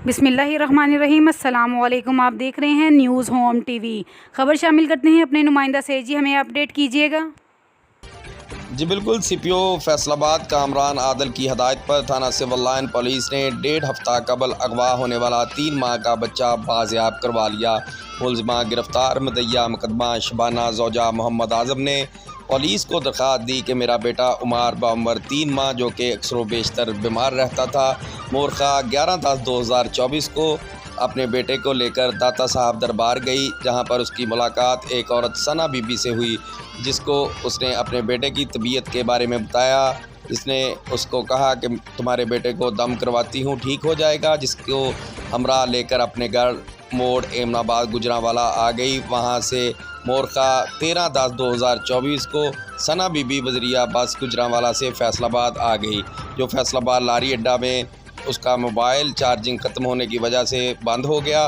बिस्मिल्लाहिर्रहमानिर्रहीम। अस्सलामुअलैकुम। आप देख रहे हैं न्यूज़ होम टीवी। खबर शामिल करते हैं अपने नुमाइंदा से। जी हमें अपडेट कीजिएगा। जी बिल्कुल। सीपीओ फैसलाबाद कामरान आदल की हदायत पर थाना सिविल लाइन पुलिस ने 1.5 हफ्ता कबल अगवा होने वाला 3 माह का बच्चा बाजियाब करवा लिया। मुलजिमा गिरफ्तार। मुद्दइया मुकदमा शबाना ज़ौजा मोहम्मद आज़म ने पुलिस को दरख्वास्त दी कि मेरा बेटा उमर बाउमर 3 माह जो कि अक्सर बेशतर बीमार रहता था, मोरखा 11/10/2024 को अपने बेटे को लेकर दाता साहब दरबार गई, जहां पर उसकी मुलाकात एक औरत सना बीबी से हुई, जिसको उसने अपने बेटे की तबीयत के बारे में बताया। इसने उसको कहा कि तुम्हारे बेटे को दम करवाती हूँ, ठीक हो जाएगा, जिसको हमरा लेकर अपने घर मोड़ एमनाबाद गुजरांवाला आ गई। वहाँ से मोरखा 13/10/2024 को सना बीबी बजरिया बस गुजरांवाला से फैसलाबाद आ गई, जो फैसलाबाद लारी अड्डा में उसका मोबाइल चार्जिंग ख़त्म होने की वजह से बंद हो गया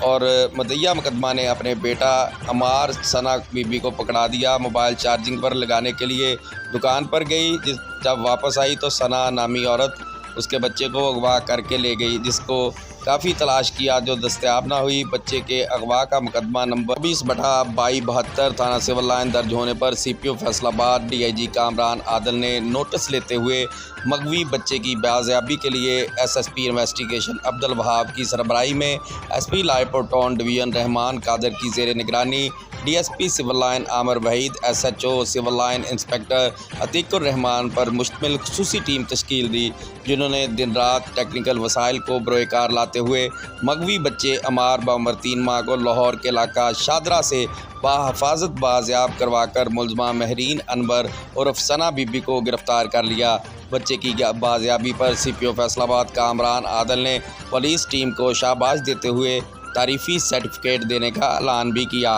और मुद्दइया मुकदमा ने अपने बेटा अमार सना बीबी को पकड़ा दिया। मोबाइल चार्जिंग पर लगाने के लिए दुकान पर गई। जब वापस आई तो सना नामी औरत उसके बच्चे को अगवा करके ले गई, जिसको काफ़ी तलाश किया जो दस्तयाब ना हुई। बच्चे के अगवा का मुकदमा नंबर 20/2272 थाना सिविल लाइन दर्ज होने पर सीपीओ फैसलाबाद डीआईजी कामरान आदल ने नोटिस लेते हुए मगवी बच्चे की बाजियाबी के लिए एसएसपी इन्वेस्टिगेशन अब्दुल वहाब की सरबराही में SP Lyallpur town division Rehman Qadir की ज़ेर निगरानी DSP civil line Aamir Waheed, SHO civil line inspector Atiqur Rehman पर मुश्तमिल खुसूसी टीम तश्कील दी, जिन्होंने दिन रात टेक्निकल वसाइल को बरोकार लाते हुए मगवी बच्चे अमार बाउमर 3 माह को लाहौर के इलाका शादरा से बाहिफाजत बाजियाब करवाकर मुलजमा महरीन अनवर उर्फ सना बीबी को गिरफ्तार कर लिया। बच्चे की बाजियाबी पर सीपीओ फैसलाबाद कामरान आदल ने पुलिस टीम को शाबाश देते हुए तारीफ़ी सर्टिफिकेट देने का ऐलान भी किया।